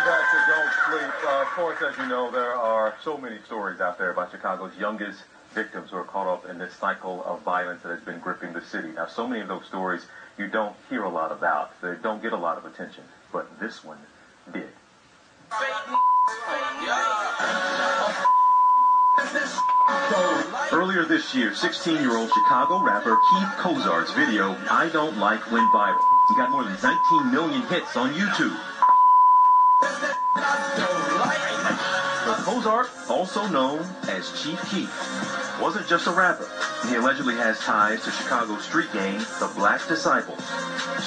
back to Don't Sleep. Of course, as you know, there are so many stories out there about Chicago's youngest victims who are caught up in this cycle of violence that has been gripping the city. Now, so many of those stories you don't hear a lot about. They don't get a lot of attention. But this one did. Earlier this year, 16-year-old Chicago rapper Keef Kozart's video, I Don't Like, went viral. He got more than 19 million hits on YouTube. But Kozart, also known as Chief Keef, wasn't just a rapper. He allegedly has ties to Chicago's street gang, the Black Disciples.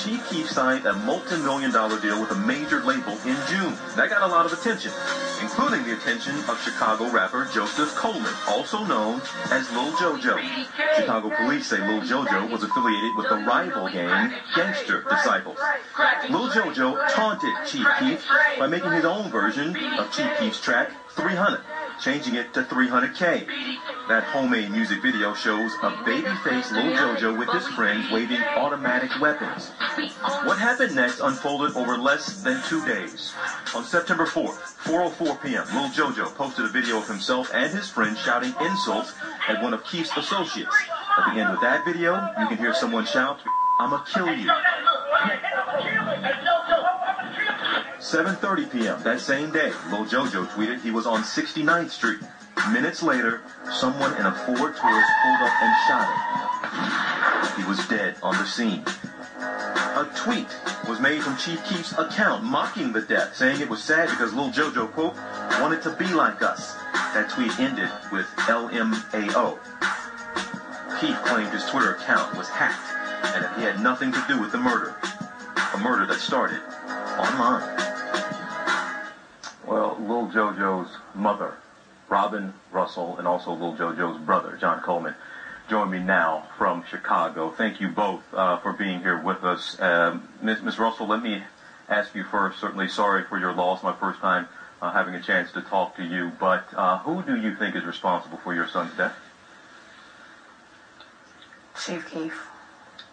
Chief Keef signed a multi-million-dollar deal with a major label in June. That got a lot of attention, including the attention of Chicago rapper Joseph Coleman, also known as Lil Jojo. Chicago police say Lil Jojo was affiliated with the rival gang, Gangster Disciples. Lil Jojo taunted Chief Keef by making his own version of Chief Keef's track, 300, changing it to 300K. That homemade music video shows a baby-faced Lil Jojo with his friends waving automatic weapons. What happened next unfolded over less than 2 days. On September 4th, 4:04 p.m., Lil Jojo posted a video of himself and his friends shouting insults at one of Keef's associates. At the end of that video, you can hear someone shout, "I'ma kill you." 7:30 p.m. that same day, Lil Jojo tweeted he was on 69th Street. Minutes later, someone in a Ford Taurus pulled up and shot him. He was dead on the scene. A tweet was made from Chief Keef's account mocking the death, saying it was sad because Lil Jojo, quote, wanted to be like us. That tweet ended with LMAO. Keef claimed his Twitter account was hacked and that he had nothing to do with the murder. A murder that started online. Well, Lil Jojo's mother, Robin Russell, and also Lil Jojo's brother, John Coleman, join me now from Chicago. Thank you both for being here with us. Ms. Russell, let me ask you first, certainly sorry for your loss, my first time having a chance to talk to you, but who do you think is responsible for your son's death? Chief Keef.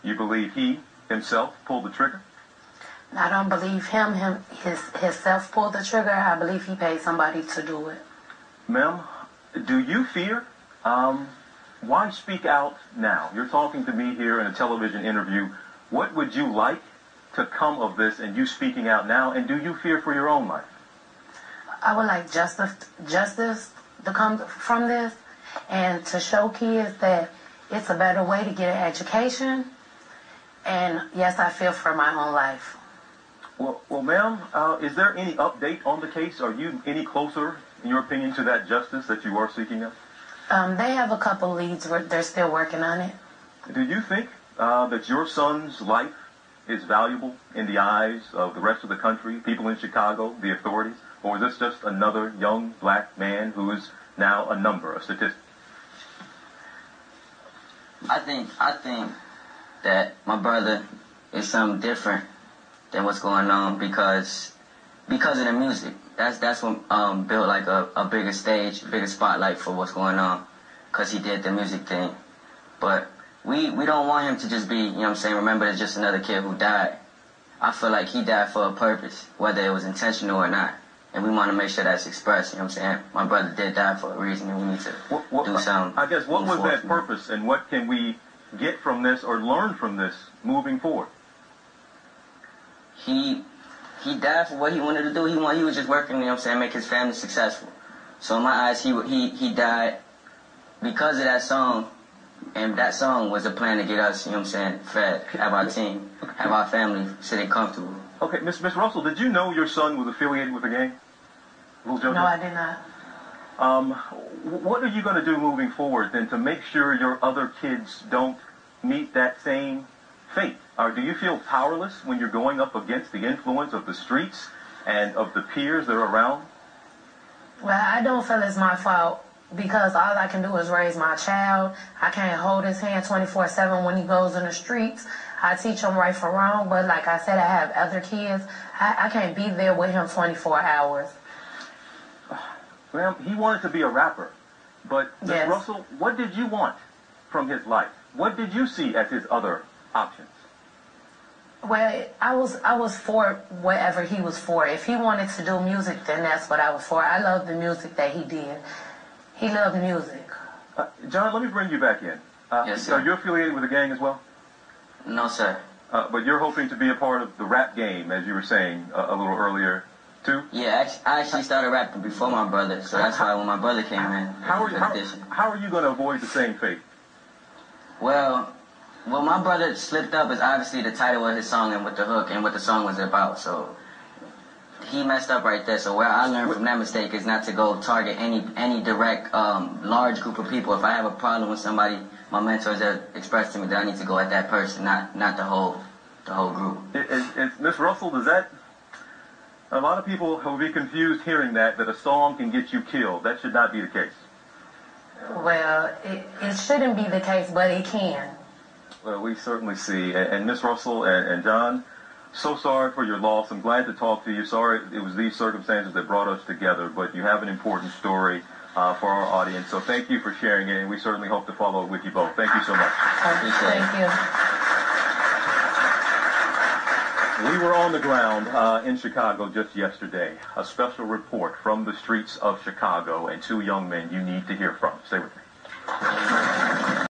You believe he himself pulled the trigger? I don't believe himself pulled the trigger. I believe he paid somebody to do it. Ma'am, do you fear? Why speak out now? You're talking to me here in a television interview. What would you like to come of this and you speaking out now? And do you fear for your own life? I would like justice to come from this and to show kids that it's a better way to get an education. And yes, I fear for my own life. Well, ma'am, is there any update on the case? Are you any closer, in your opinion, to that justice that you are seeking out? They have a couple leads. They're still working on it. Do you think that your son's life is valuable in the eyes of the rest of the country, people in Chicago, the authorities? Or is this just another young black man who is now a number, a statistic? I think that my brother is something different than what's going on because of the music. That's what built like a bigger stage, bigger spotlight for what's going on, because he did the music thing. But we don't want him to just be, you know what I'm saying, remember it's just another kid who died. I feel like he died for a purpose, whether it was intentional or not. And we want to make sure that's expressed, you know what I'm saying? My brother did die for a reason, and we need to do something. I guess, what was that purpose, and what can we get from this or learn from this moving forward? He died for what he wanted to do. He was just working, you know what I'm saying, make his family successful. So in my eyes, he died because of that song, and that song was a plan to get us, you know what I'm saying, fed, have our team, have our family sitting comfortable. Okay, Miss Russell, did you know your son was affiliated with a gang? No, I did not. What are you going to do moving forward then to make sure your other kids don't meet that same fate? Or do you feel powerless when you're going up against the influence of the streets and of the peers that are around? Well, I don't feel it's my fault because all I can do is raise my child. I can't hold his hand 24/7 when he goes in the streets. I teach him right from wrong, but like I said, I have other kids. I can't be there with him 24 hours. Ma'am, he wanted to be a rapper, but Ms. Russell, what did you want from his life? What did you see as his other options? Well, I was for whatever he was for. If he wanted to do music, then that's what I was for. I love the music that he did. He loved music. John, let me bring you back in. Yes, sir. Are you affiliated with a gang as well? No, sir. But you're hoping to be a part of the rap game, as you were saying a little earlier, too? Yeah, I actually started rapping before my brother, so that's why when my brother came in, How are you going to avoid the same fate? Well, what my brother slipped up is obviously the title of his song and what the hook and what the song was about. So he messed up right there. So where I learned from that mistake is not to go target any direct large group of people. If I have a problem with somebody, my mentors have expressed to me that I need to go at that person, not the whole group. Miss Russell, does that? A lot of people will be confused hearing that a song can get you killed. That should not be the case. Well, it shouldn't be the case, but it can. Well, we certainly see. And Miss Russell and John, so sorry for your loss. I'm glad to talk to you. Sorry it was these circumstances that brought us together, but you have an important story for our audience. So thank you for sharing it, and we certainly hope to follow it with you both. Thank you so much. Thank you. We were on the ground in Chicago just yesterday. A special report from the streets of Chicago and two young men you need to hear from. Stay with me.